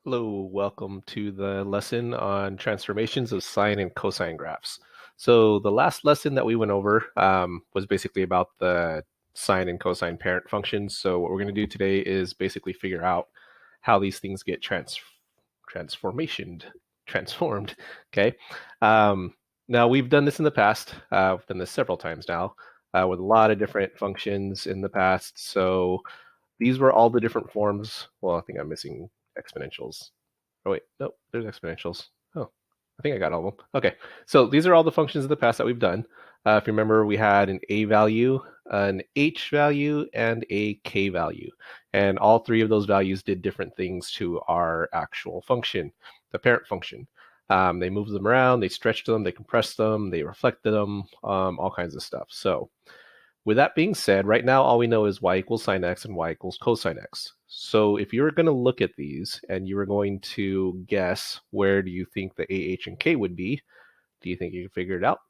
Hello, welcome to the lesson on transformations of sine and cosine graphs. So the last lesson that we went over was basically about the sine and cosine parent functions. So what we're going to do today is basically figure out how these things get transformed. Okay. Um, Now we've done this in the past. We've done this several times now with a lot of different functions in the past. So these were all the different forms. Well, I think I'm missing exponentials. Oh wait, no, there's exponentials. Oh, I think I got all of them. Okay, so these are all the functions of the past that we've done. If you remember, we had an a value, an h value, and a k value. And all three of those values did different things to our actual function, the parent function. They moved them around, they stretched them, they compressed them, they reflected them, all kinds of stuff. So with that being said, right now all we know is y equals sine x and y equals cosine x. So if you were going to look at these and you were going to guess where do you think the a, h, and k would be, do you think you can figure it out?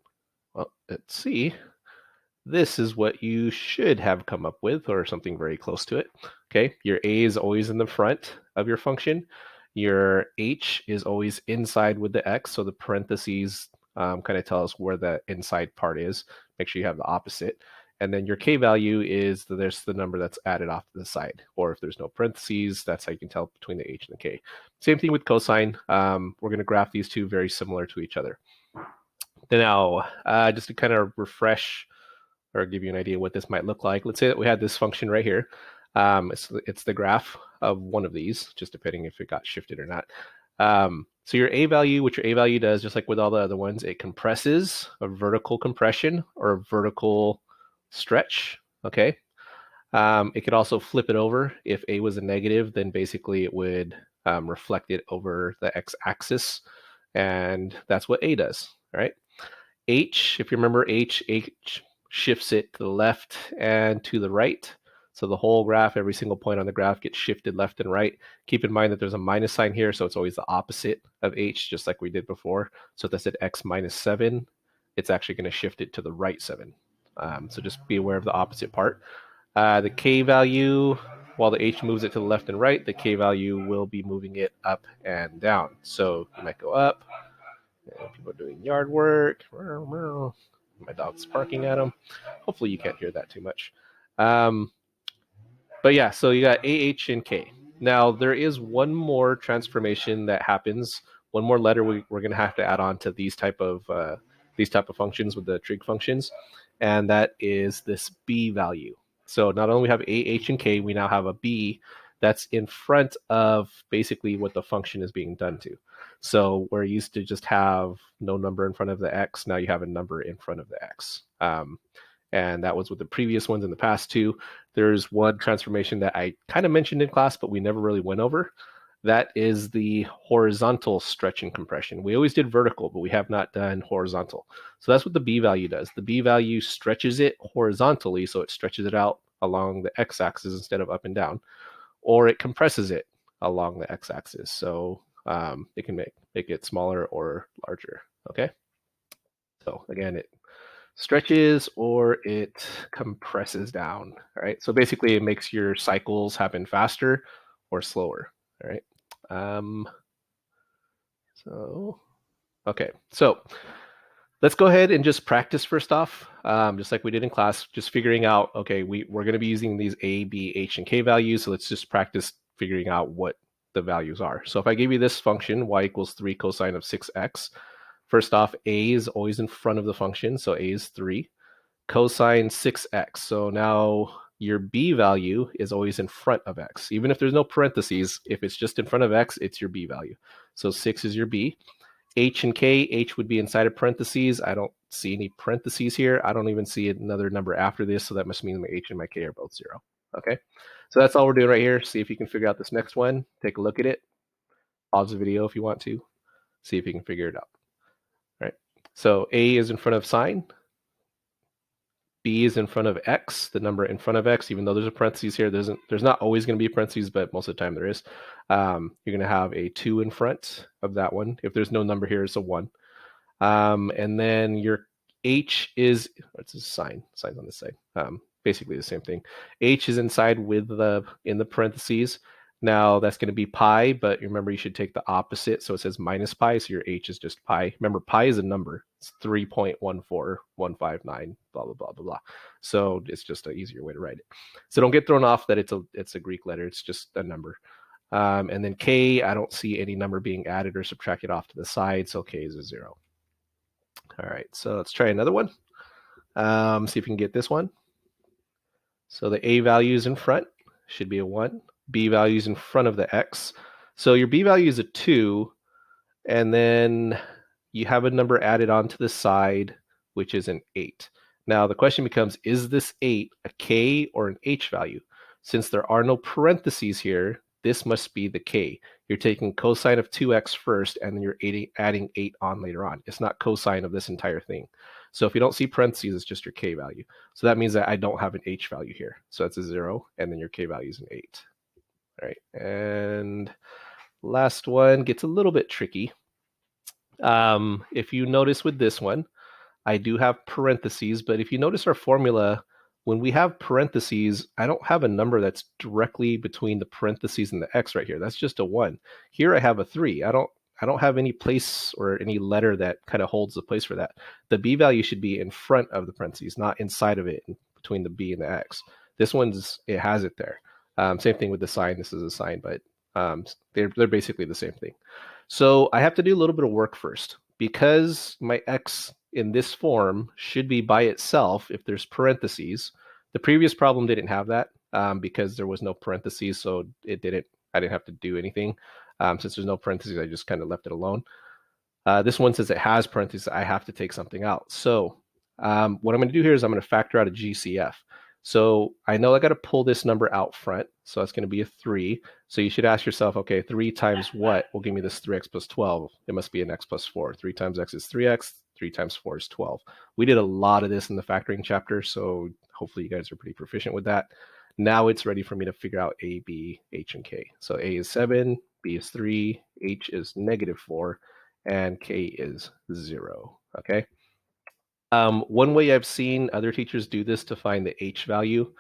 Well, let's see. This is what you should have come up with, or something very close to it. Okay, your a is always in the front of your function. Your h is always inside with the x, so the parentheses kind of tell us where the inside part is. Make sure you have the opposite. And then your k value is there's the number that's added off to the side. Or if there's no parentheses, that's how you can tell between the h and the k. Same thing with cosine. We're going to graph these two very similar to each other. Now, just to kind of refresh or give you an idea what this might look like, let's say that we had this function right here. It's the graph of one of these, just depending if it got shifted or not. So your a value, what your a value does, just like with all the other ones, it compresses a vertical compression or a vertical stretch. Okay. It could also flip it over. If a was a negative, then basically it would reflect it over the x-axis, and that's what a does. All right. H, if you remember H shifts it to the left and to the right. So the whole graph, every single point on the graph gets shifted left and right. Keep in mind that there's a minus sign here, so it's always the opposite of H, just like we did before. So if I said X minus 7, it's actually going to shift it to the right 7. So just be aware of the opposite part. The K value, while the H moves it to the left and right, the K value will be moving it up and down. So you might go up, and people are doing yard work. My dog's barking at them. Hopefully you can't hear that too much. But yeah, so you got AH and K. Now there is one more transformation that happens. One more letter we're going to have to add on to these type of functions with the trig functions, and that is this B value. So not only we have AH and K, we now have a B that's in front of basically what the function is being done to. So where you used to just have no number in front of the x, now you have a number in front of the x. And that was with the previous ones in the past too. There's one transformation that I kind of mentioned in class, but we never really went over. That is the horizontal stretch and compression. We always did vertical, but we have not done horizontal. So that's what the B value does. The B value stretches it horizontally, so it stretches it out along the x-axis instead of up and down, or it compresses it along the x-axis. So it can make it smaller or larger. Okay. So again, it stretches or it compresses down. All right. So basically, it makes your cycles happen faster or slower. All right. Okay. So let's go ahead and just practice first off, just like we did in class, just figuring out, okay, we're going to be using these A, B, H, and K values. So let's just practice figuring out what the values are. So if I give you this function, y equals 3 cosine of 6x, first off, a is always in front of the function, so a is 3. Cosine 6x, so now your b value is always in front of x. Even if there's no parentheses, if it's just in front of x, it's your b value. So 6 is your b. H and k, h would be inside of parentheses. I don't see any parentheses here. I don't even see another number after this, so that must mean my h and my k are both 0. Okay, so that's all we're doing right here. See if you can figure out this next one. Take a look at it. Pause the video if you want to. See if you can figure it out. All right, so a is in front of sine. B is in front of x, the number in front of x, even though there's a parentheses here. There's not always going to be parentheses, but most of the time there is. You're going to have a 2 in front of that one. If there's no number here, it's a 1. And then your h is, it's a sign. Sign's on this side. Basically the same thing. H is inside with in the parentheses. Now that's going to be pi, but remember you should take the opposite. So it says minus pi, so your h is just pi. Remember, pi is a number. It's 3.14159, blah, blah, blah, blah, blah. So it's just an easier way to write it. So don't get thrown off that it's a Greek letter. It's just a number. And then k, I don't see any number being added or subtracted off to the side, so k is a 0. All right, so let's try another one. See if we can get this one. So the a value is in front, should be a 1. B value is in front of the x. So your b value is a 2, and then you have a number added onto the side, which is an 8. Now the question becomes, is this 8 a k or an h value? Since there are no parentheses here, this must be the k. You're taking cosine of 2x first, and then you're adding 8 on later on. It's not cosine of this entire thing. So if you don't see parentheses, it's just your k value. So that means that I don't have an h value here. So that's a 0, and then your k value is an 8. All right, and last one gets a little bit tricky. If you notice with this one, I do have parentheses, but if you notice our formula, when we have parentheses, I don't have a number that's directly between the parentheses and the x right here. That's just a 1. Here I have a 3. I don't have any place or any letter that kind of holds the place for that. The b value should be in front of the parentheses, not inside of it, between the b and the x. This one's, it has it there. Same thing with the sine. This is a sine, but they're basically the same thing. So I have to do a little bit of work first. Because my x in this form should be by itself if there's parentheses. The previous problem didn't have that because there was no parentheses, so I didn't have to do anything. Since there's no parentheses, I just kind of left it alone. This one says it has parentheses. I have to take something out. So what I'm going to do here is I'm going to factor out a GCF. So I know I got to pull this number out front. So that's going to be a 3. So you should ask yourself, okay, 3 times what will give me this 3x plus 12? It must be an x plus 4. 3 times x is 3x. 3 times 4 is 12. We did a lot of this in the factoring chapter, so hopefully you guys are pretty proficient with that. Now it's ready for me to figure out a, b, h, and k. So a is 7, b is 3, h is negative 4, and k is 0. Okay. One way I've seen other teachers do this to find the h value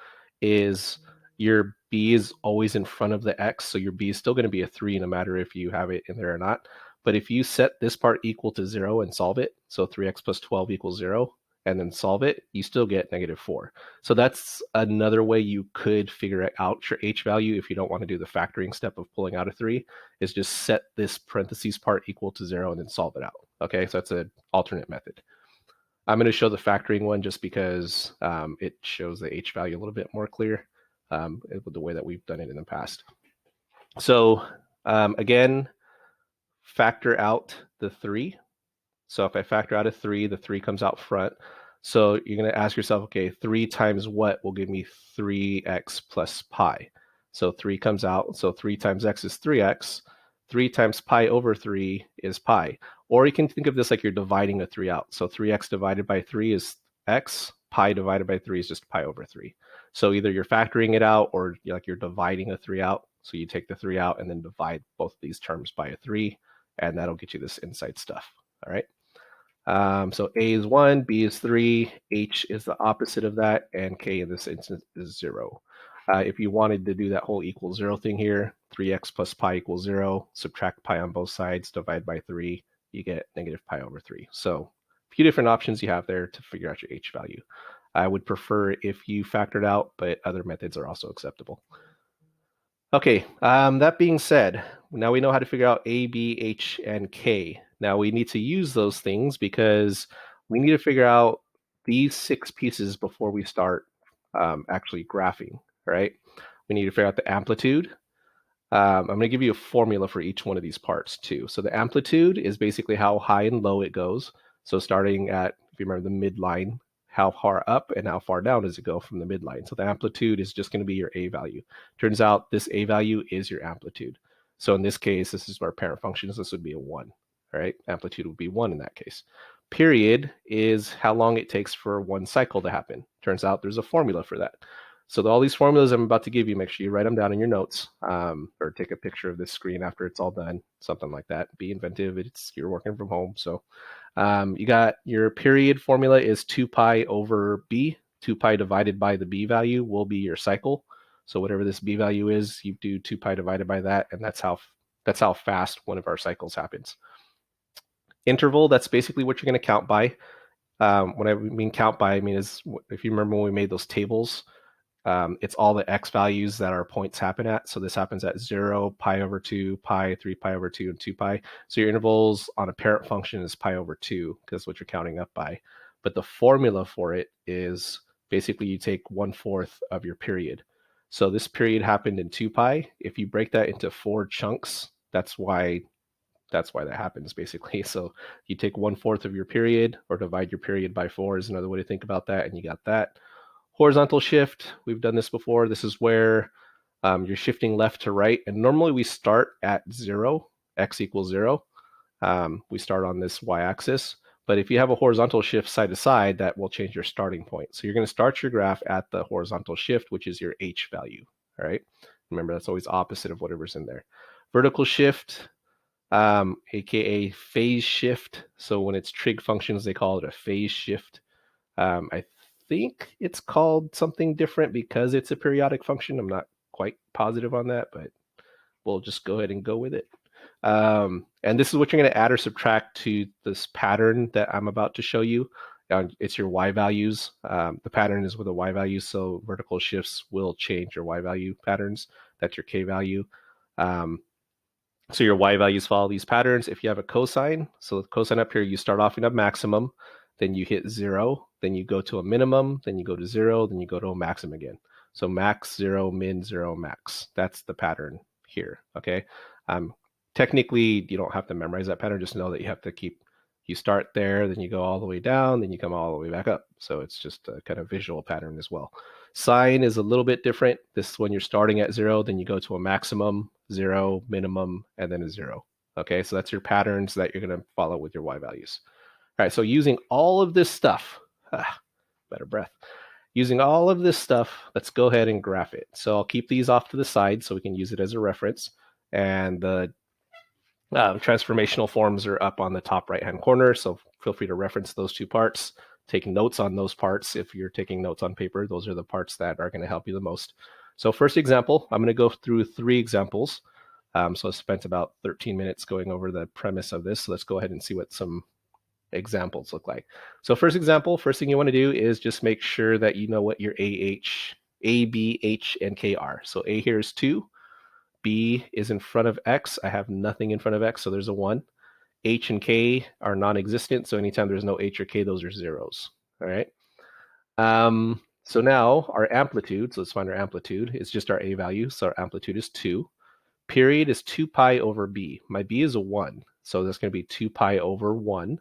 is your b is always in front of the x, so your b is still going to be a 3 no matter if you have it in there or not. But if you set this part equal to 0 and solve it, so 3x plus 12 equals 0, and then solve it, you still get negative 4. So that's another way you could figure out your h value if you don't want to do the factoring step of pulling out a 3, is just set this parentheses part equal to 0 and then solve it out. Okay, so that's an alternate method. I'm going to show the factoring one just because it shows the h value a little bit more clear with the way that we've done it in the past. So again, factor out the 3. So if I factor out a 3, the 3 comes out front. So you're going to ask yourself, okay, 3 times what will give me 3x plus pi? So 3 comes out. So 3 times x is 3x. 3 times pi over 3 is pi. Or you can think of this like you're dividing a 3 out. So 3x divided by 3 is x. Pi divided by 3 is just pi over 3. So either you're factoring it out or you're dividing a 3 out. So you take the 3 out and then divide both of these terms by a 3, and that'll get you this inside stuff. All right. So a is 1, b is 3, h is the opposite of that, and k in this instance is 0. If you wanted to do that whole equal 0 thing here, 3x plus pi equals 0, subtract pi on both sides, divide by 3, you get negative pi over 3. So a few different options you have there to figure out your h value. I would prefer if you factored out, but other methods are also acceptable. Okay, that being said, now we know how to figure out a, b, h, and k. Now we need to use those things because we need to figure out these 6 pieces before we start actually graphing, right? We need to figure out the amplitude. I'm going to give you a formula for each one of these parts too. So the amplitude is basically how high and low it goes. So starting at, if you remember the midline, how far up and how far down does it go from the midline? So the amplitude is just going to be your a value. Turns out this a value is your amplitude. So in this case, this is our parent function, so this would be a 1. All right, amplitude would be 1 in that case. Period is how long it takes for one cycle to happen. Turns out there's a formula for that. So all these formulas I'm about to give you, make sure you write them down in your notes or take a picture of this screen after it's all done, something like that. Be inventive. You're working from home. So you got your period formula is 2 pi over b. 2 pi divided by the b value will be your cycle. So whatever this b value is, you do 2 pi divided by that, and that's how fast one of our cycles happens. Interval, that's basically what you're going to count by. When I mean count by, I mean is if you remember when we made those tables, it's all the x values that our points happen at. So this happens at 0, pi over 2, pi, 3 pi over 2, and 2 pi. So your intervals on a parent function is pi over 2, because that's what you're counting up by. But the formula for it is basically you take 1/4 of your period. So this period happened in 2 pi. If you break that into 4 chunks, that's why that happens, basically. So you take 1/4 of your period, or divide your period by 4 is another way to think about that, and you got that. Horizontal shift, we've done this before. This is where you're shifting left to right, and normally we start at 0, x equals 0. We start on this y-axis, but if you have a horizontal shift side to side, that will change your starting point. So you're going to start your graph at the horizontal shift, which is your h value. All right, remember that's always opposite of whatever's in there. Vertical shift, aka phase shift. So when it's trig functions, they call it a phase shift. I think it's called something different because it's a periodic function. I'm not quite positive on that, but we'll just go ahead and go with it. And this is what you're going to add or subtract to this pattern that I'm about to show you. It's your y values. The pattern is with a y value, so vertical shifts will change your y value patterns. That's your k value. So your y values follow these patterns. If you have a cosine, so the cosine up here, you start off in a maximum, then you hit 0, then you go to a minimum, then you go to 0, then you go to a maximum again. So max, 0, min, 0, max. That's the pattern here, okay? Technically, you don't have to memorize that pattern. Just know that you have to you start there, then you go all the way down, then you come all the way back up. So it's just a kind of visual pattern as well. Sine is a little bit different. This is when you're starting at 0, then you go to a maximum, 0, minimum, and then a 0. Okay, so that's your patterns that you're going to follow with your y values. All right, so using all of this stuff, better breath. Using all of this stuff, let's go ahead and graph it. So I'll keep these off to the side so we can use it as a reference. And the transformational forms are up on the top right-hand corner, so feel free to reference those two parts. Take notes on those parts. If you're taking notes on paper, those are the parts that are going to help you the most. So first example, I'm going to go through 3 examples. So I spent about 13 minutes going over the premise of this. So let's go ahead and see what some examples look like. So first example, first thing you want to do is just make sure that you know what your A, B, H, and K are. So A here is 2. B is in front of X. I have nothing in front of X, so there's a 1. H and K are non-existent, so anytime there's no H or K, those are zeros. All right. So now our amplitude, so let's find our amplitude, is just our A value. So our amplitude is 2. Period is 2 pi over B. My B is a 1, so that's going to be 2 pi over 1.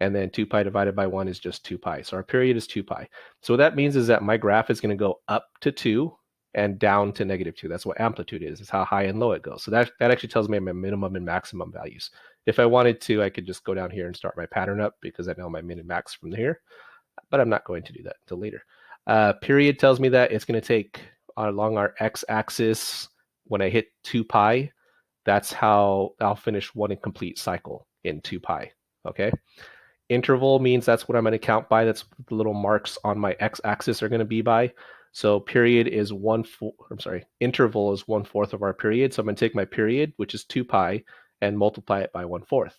And then 2 pi divided by 1 is just 2 pi. So our period is 2 pi. So what that means is that my graph is going to go up to 2 and down to -2. That's what amplitude is. It's how high and low it goes. So that actually tells me my minimum and maximum values. If I wanted to, I could just go down here and start my pattern up because I know my min and max from here. But I'm not going to do that until later. Period tells me that it's going to take along our x-axis. When I hit 2 pi, that's how I'll finish one complete cycle in 2 pi. Okay. Interval means that's what I'm going to count by. That's what the little marks on my x-axis are going to be by. So period is interval is 1/4 of our period. So I'm going to take my period, which is 2 pi, and multiply it by 1/4.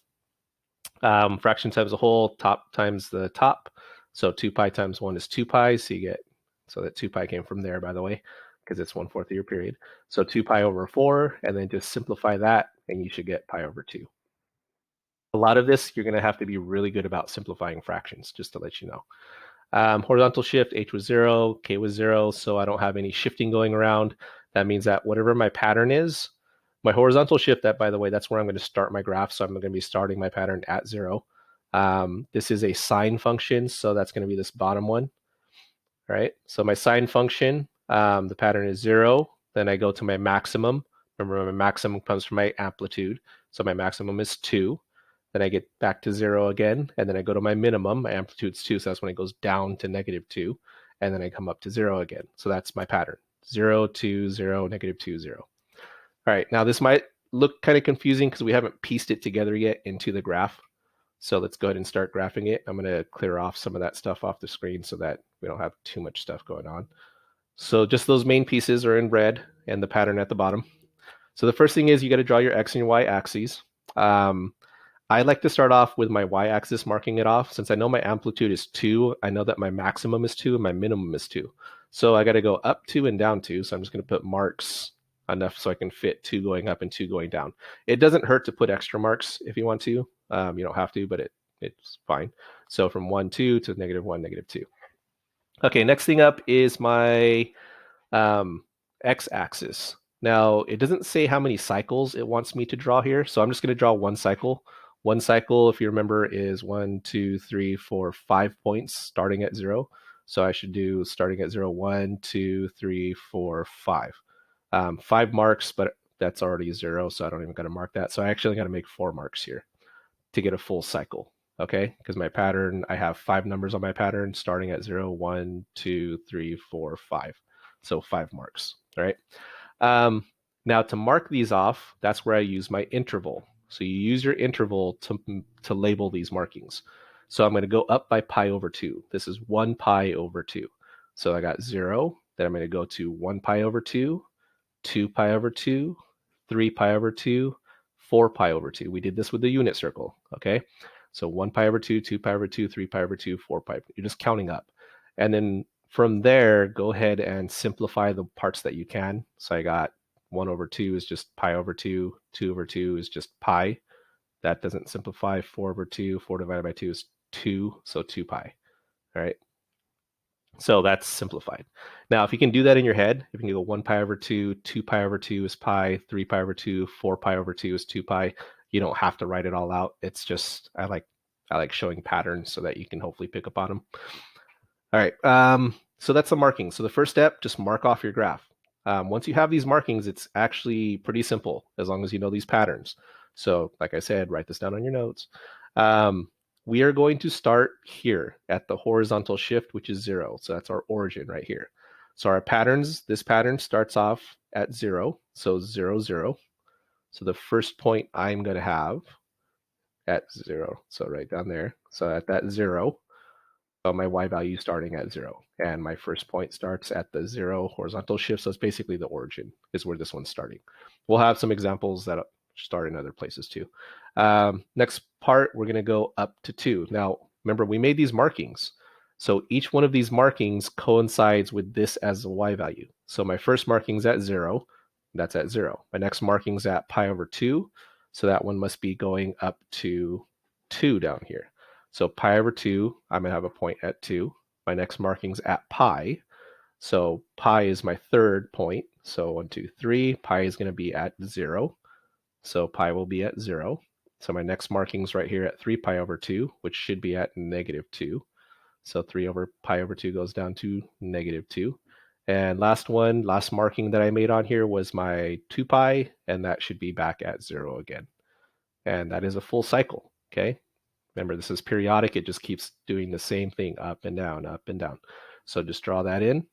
Fraction times the whole, top times the top. So 2 pi times 1 is 2 pi. So you get, so that 2 pi came from there, by the way, because it's 1/4 of your period. So 2 pi over 4, and then just simplify that, and you should get pi over 2. A lot of this, you're going to have to be really good about simplifying fractions, just to let you know. Horizontal shift, H was 0, K was 0, so I don't have any shifting going around. That means that whatever my pattern is, my horizontal shift, that, by the way, that's where I'm going to start my graph, so I'm going to be starting my pattern at 0. This is a sine function, so that's going to be this bottom one. All right, so my sine function, the pattern is 0. Then I go to my maximum. Remember, my maximum comes from my amplitude, so my maximum is 2. Then I get back to 0 again, and then I go to my minimum. My amplitude's 2, so that's when it goes down to -2, and then I come up to 0 again. So that's my pattern: 0, 2, 0, -2, 0. All right, now this might look kind of confusing because we haven't pieced it together yet into the graph. So let's go ahead and start graphing it. I'm going to clear off some of that stuff off the screen so that we don't have too much stuff going on. So just those main pieces are in red and the pattern at the bottom. So the first thing is you got to draw your X and your Y axes. I like to start off with my y-axis marking it off. Since I know my amplitude is 2, I know that my maximum is 2 and my minimum is 2. So I got to go up 2 and down 2. So I'm just going to put marks enough so I can fit 2 going up and 2 going down. It doesn't hurt to put extra marks if you want to. You don't have to, but it's fine. So from 1, 2 to -1, -2. Okay, next thing up is my x-axis. Now, it doesn't say how many cycles it wants me to draw here, so I'm just going to draw one cycle. One cycle, if you remember, is 1, 2, 3, 4, 5 points starting at 0. So I should do starting at 0, 1, 2, 3, 4, 5. 5 marks, but that's already 0, so I don't even got to mark that. So I actually got to make 4 marks here to get a full cycle, okay? Because my pattern, I have 5 numbers on my pattern starting at 0, 1, 2, 3, 4, 5. So 5 marks, all right? Now to mark these off, that's where I use my interval. So you use your interval to label these markings. So I'm going to go up by pi over 2. This is 1 pi over 2. So I got 0, then I'm going to go to 1 pi over 2, 2 pi over 2, 3 pi over 2, 4 pi over 2. We did this with the unit circle, okay? So 1 pi over 2, 2 pi over 2, 3 pi over 2, 4 pi. You're just counting up. And then from there, go ahead and simplify the parts that you can. So I got 1 over 2 is just pi over 2, 2 over 2 is just pi. That doesn't simplify. 4 over 2, 4 divided by 2 is 2, so 2 pi, all right? So that's simplified. Now, if you can do that in your head, if you can go 1 pi over 2, 2 pi over 2 is pi, 3 pi over 2, 4 pi over 2 is 2 pi. You don't have to write it all out. It's just, I like showing patterns so that you can hopefully pick up on them. All right, so that's the marking. So the first step, just mark off your graph. Once you have these markings, it's actually pretty simple as long as you know these patterns. So like I said, write this down on your notes. We are going to start here at the horizontal shift, which is 0. So that's our origin right here. So our patterns, this pattern starts off at 0. So 0, 0. So the first point I'm going to have at 0. So right down there. So at that 0, my y value starting at 0. And my first point starts at the 0 horizontal shift. So it's basically the origin is where this one's starting. We'll have some examples that start in other places too. Next part, we're going to go up to 2. Now, remember, we made these markings. So each one of these markings coincides with this as a y value. So my first marking's at 0. That's at 0. My next marking's at pi over 2. So that one must be going up to 2 down here. So pi over 2, I'm going to have a point at 2. My next marking's at pi. So pi is my third point. So 1, 2, 3. Pi is going to be at 0. So pi will be at 0. So my next marking's right here at 3 pi over 2, which should be at -2. So 3 over pi over 2 goes down to -2. And last marking that I made on here was my 2 pi, and that should be back at 0 again. And that is a full cycle, okay? Remember, this is periodic. It just keeps doing the same thing up and down, up and down. So just draw that in.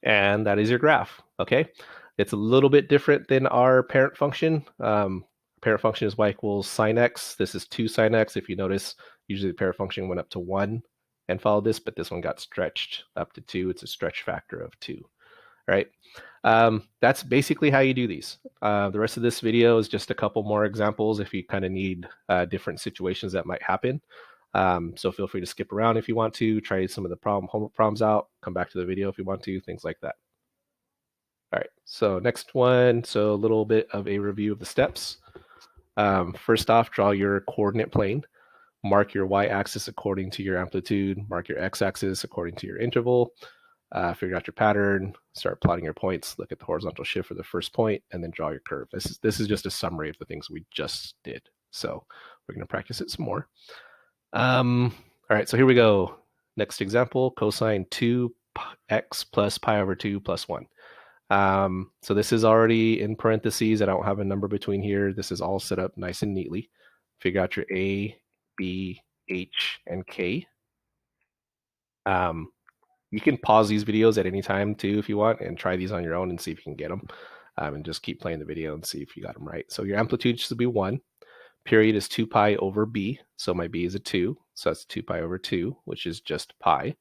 And that is your graph, okay? It's a little bit different than our parent function. Parent function is y equals sine x. This is 2 sine x. If you notice, usually the parent function went up to 1 and followed this, but this one got stretched up to 2. It's a stretch factor of 2, right? That's basically how you do these. The rest of this video is just a couple more examples if you kind of need different situations that might happen. So feel free to skip around if you want to, try some of the homework problems out, come back to the video if you want to, things like that. All right, so next one, so a little bit of a review of the steps. First off, draw your coordinate plane. Mark your y-axis according to your amplitude. Mark your x-axis according to your interval. Figure out your pattern, start plotting your points, look at the horizontal shift for the first point, and then draw your curve. This is just a summary of the things we just did. So we're going to practice it some more. All right, so here we go. Next example, cosine 2x plus pi over 2 plus 1. So this is already in parentheses. I don't have a number between here. This is all set up nice and neatly. Figure out your a, b, h, and k. You can pause these videos at any time too if you want and try these on your own and see if you can get them. And just keep playing the video and see if you got them right. So your amplitude should be 1. Period is 2 pi over b. So my b is a 2. So that's 2 pi over 2, which is just pi.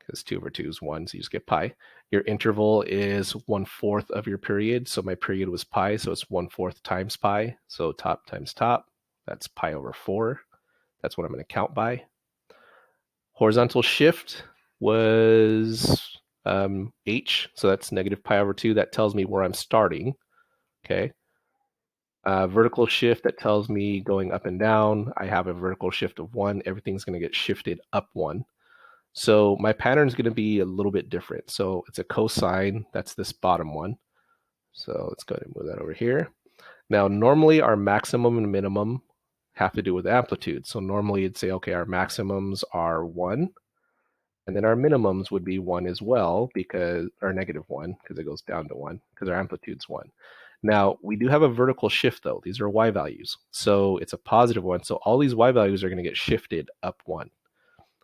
Because 2 over 2 is 1, so you just get pi. Your interval is 1/4 of your period. So my period was pi, so it's 1/4 times pi. So top times top, that's pi over 4. That's what I'm going to count by. Horizontal shift was h, so that's negative pi over 2. That tells me where I'm starting. Okay. Vertical shift, that tells me going up and down. I have a vertical shift of 1. Everything's going to get shifted up 1. So my pattern is going to be a little bit different. So it's a cosine. That's this bottom one. So let's go ahead and move that over here. Now, normally our maximum and minimum have to do with amplitude. So normally you'd say, okay, our maximums are 1. And then our minimums would be 1 as well, because, or negative 1, because it goes down to 1, because our amplitude's 1. Now, we do have a vertical shift, though. These are y values. So it's a positive 1. So all these y values are going to get shifted up 1.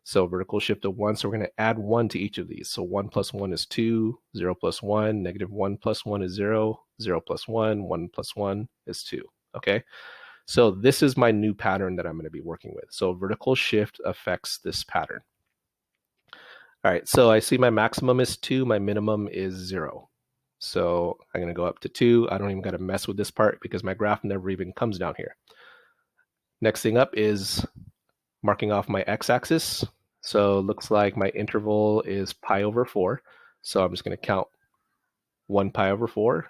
So vertical shift of 1. So we're going to add 1 to each of these. So 1 plus 1 is 2, 0 plus 1, negative 1 plus 1 is 0, 0 plus 1, 1 plus 1 is 2. Okay? So this is my new pattern that I'm going to be working with. So vertical shift affects this pattern. All right, so I see my maximum is 2, my minimum is 0. So I'm going to go up to 2. I don't even got to mess with this part because my graph never even comes down here. Next thing up is marking off my x-axis. So it looks like my interval is pi over 4. So I'm just going to count 1 pi over 4,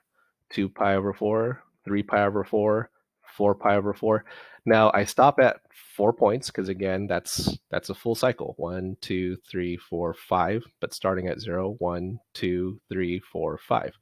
2 pi over 4, 3 pi over 4, 4 pi over 4. Now I stop at 4 points because again, that's a full cycle. 1, 2, 3, 4, 5, but starting at 0, 1, 2, 3, 4, 5.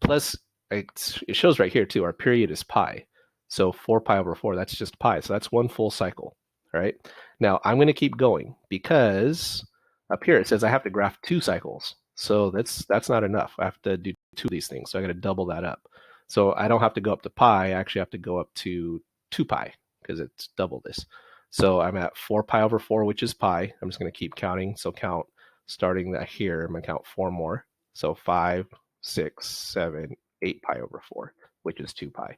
Plus, it shows right here too, our period is pi. So 4 pi over 4, that's just pi. So that's one full cycle, all right? Now I'm going to keep going because up here it says I have to graph 2 cycles. So that's not enough. I have to do 2 of these things. So I got to double that up. So I don't have to go up to pi. I actually have to go up to 2 pi because it's double this. So I'm at 4 pi over 4, which is pi. I'm just going to keep counting. So count starting that here. I'm going to count 4 more. So 5, 6, 7, 8 pi over 4, which is 2 pi.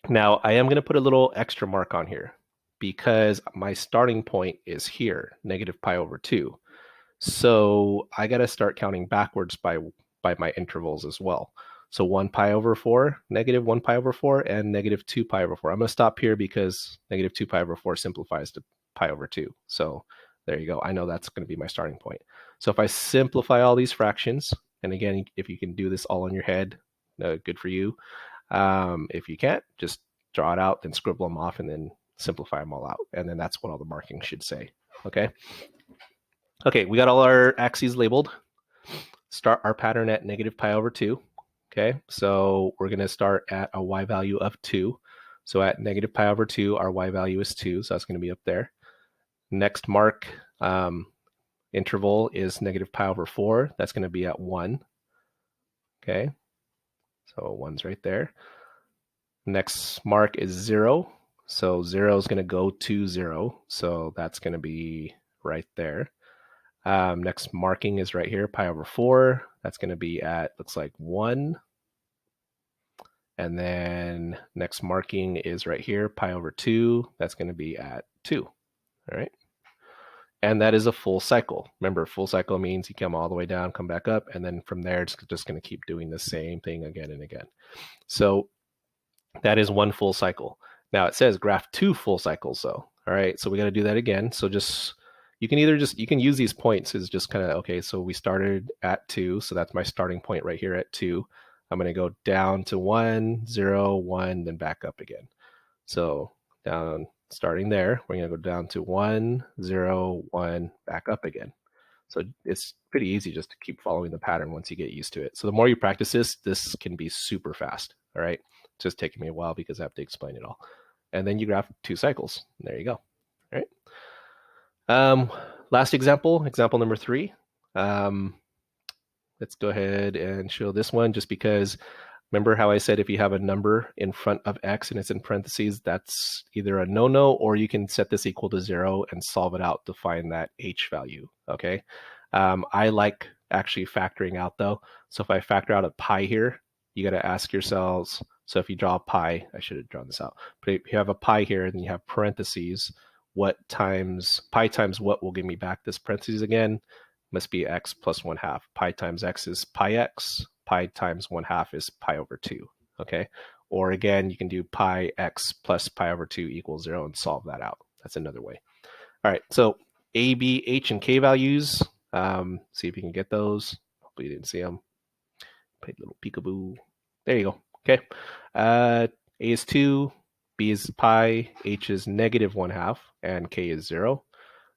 Now I am going to put a little extra mark on here because my starting point is here, negative pi over 2. So I got to start counting backwards by my intervals as well. So 1 pi over 4, negative 1 pi over 4, and negative 2 pi over 4. I'm going to stop here because negative 2 pi over 4 simplifies to pi over 2. So there you go. I know that's going to be my starting point. So if I simplify all these fractions, and again, if you can do this all in your head, good for you. If you can't, just draw it out, then scribble them off, and then simplify them all out. And then that's what all the markings should say. Okay. Okay, we got all our axes labeled. Start our pattern at negative pi over 2. Okay, so we're going to start at a y value of 2. So at negative pi over 2, our y value is 2, so that's going to be up there. Next mark interval is negative pi over 4. That's going to be at 1. Okay, so 1's right there. Next mark is 0. So 0 is going to go to 0. So that's going to be right there. Next marking is right here, pi over 4. That's going to be at, looks like 1. And then next marking is right here, pi over 2. That's going to be at 2. All right. And that is a full cycle. Remember, full cycle means you come all the way down, come back up, and then from there, it's just going to keep doing the same thing again and again. So that is one full cycle. Now it says graph 2 full cycles though. All right, so we got to do that again. So just, you can use these points as just kind of, okay, so we started at 2, so that's my starting point right here at 2. I'm going to go down to 1, 0, 1, then back up again. So down, starting there, we're going to go down to 1, 0, 1, back up again. So it's pretty easy just to keep following the pattern once you get used to it. So the more you practice this can be super fast. All right. It's just taking me a while because I have to explain it all. And then you graph 2 cycles. There you go. All right. Last example number 3. Let's go ahead and show this one just because remember how I said if you have a number in front of x and it's in parentheses, that's either a no-no or you can set this equal to 0 and solve it out to find that h value, okay? I like actually factoring out though. So if I factor out a pi here, you got to ask yourselves, so if you draw a pi, I should have drawn this out, but if you have a pi here and you have parentheses, what times, pi times what will give me back this parentheses again? must be x plus 1/2. Pi times x is pi x. Pi times 1/2 is pi over 2. Okay. Or again, you can do pi x plus pi over 2 equals 0 and solve that out. That's another way. All right. So a, b, h, and k values. See if you can get those. Hopefully you didn't see them. Played a little peekaboo. There you go. Okay. A is 2, b is pi, h is negative 1/2, and k is 0.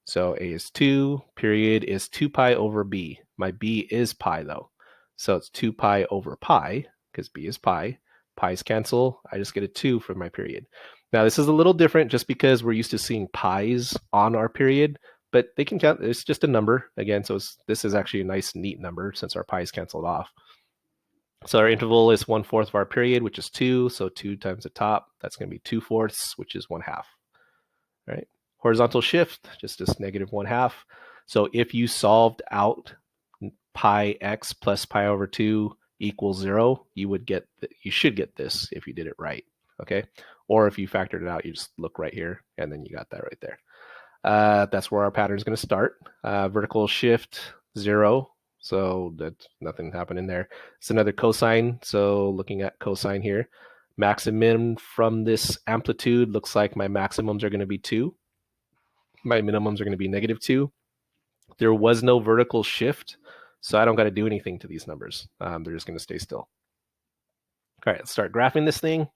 So a is 2, period is 2 pi over b. My b is pi though. So it's 2 pi over pi, because b is pi. Pi's cancel. I just get a 2 for my period. Now this is a little different just because we're used to seeing pi's on our period, but they can count. It's just a number again. So this is actually a nice, neat number since our pi's canceled off. So our interval is 1/4 of our period, which is 2. So 2 times the top, that's going to be 2/4, which is 1/2. Right? Horizontal shift, just this negative 1/2. So if you solved out pi x plus pi over 2 equals 0, you should get this if you did it right. Okay. Or if you factored it out, you just look right here and then you got that right there. That's where our pattern is going to start. Vertical shift 0. So that's nothing happening there. It's another cosine. So looking at cosine here, maximum from this amplitude looks like my maximums are going to be 2. My minimums are going to be -2. There was no vertical shift, so I don't got to do anything to these numbers. They're just going to stay still. All right, let's start graphing this thing.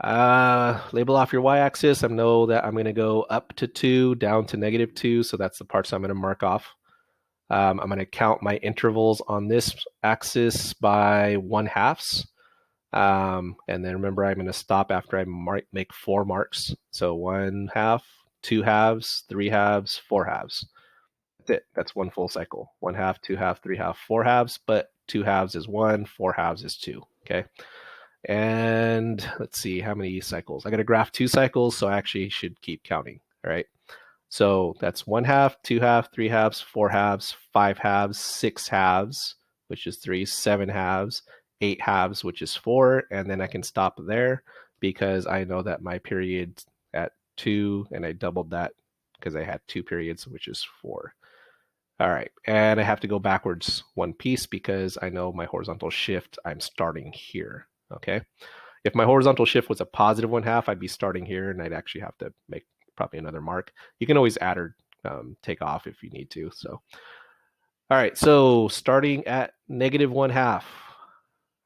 Label off your y-axis. I know that I'm going to go up to 2, down to -2, so that's the parts I'm going to mark off. I'm going to count my intervals on this axis by 1/2. And then remember, I'm going to stop after I make 4 marks. So 1/2, 2/2, 3/2, 4/2. That's it. That's one full cycle. 1/2, 2/2, 3/2, 4/2, but 2/2 is 1, 4/2 is 2. Okay. And let's see how many cycles. I got to graph 2 cycles, so I actually should keep counting. All right. So that's 1/2, 2/2, 3/2, 4/2, 5/2, 6/2, which is 3, 7/2, 8/2, which is 4, and then I can stop there because I know that my period at 2, and I doubled that because I had 2 periods, which is 4. All right, and I have to go backwards 1 piece because I know my horizontal shift, I'm starting here, okay? If my horizontal shift was a positive 1/2, I'd be starting here, and I'd actually have to make probably another mark. You can always add or take off if you need to. So, all right, so starting at -1/2,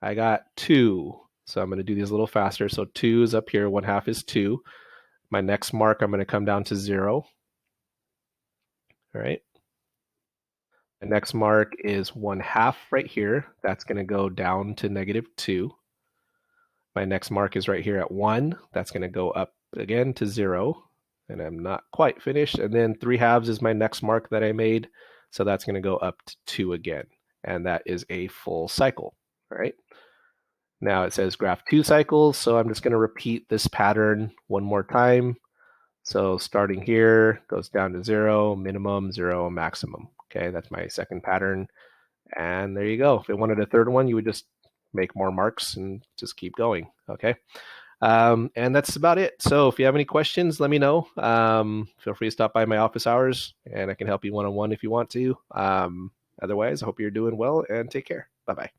I got 2. So I'm going to do these a little faster. So 2 is up here, 1/2 is 2. My next mark, I'm going to come down to 0. All right. The next mark is 1/2 right here. That's going to go down to -2. My next mark is right here at 1. That's going to go up again to 0. And I'm not quite finished. And then 3/2 is my next mark that I made. So that's going to go up to 2 again. And that is a full cycle. All right. Now it says graph 2 cycles. So I'm just going to repeat this pattern one more time. So starting here, goes down to 0, minimum, 0, maximum. Okay, that's my second pattern. And there you go. If you wanted a third one, you would just make more marks and just keep going. Okay. And that's about it. So if you have any questions, let me know. Feel free to stop by my office hours and I can help you one-on-one if you want to. Otherwise, I hope you're doing well and take care. Bye-bye.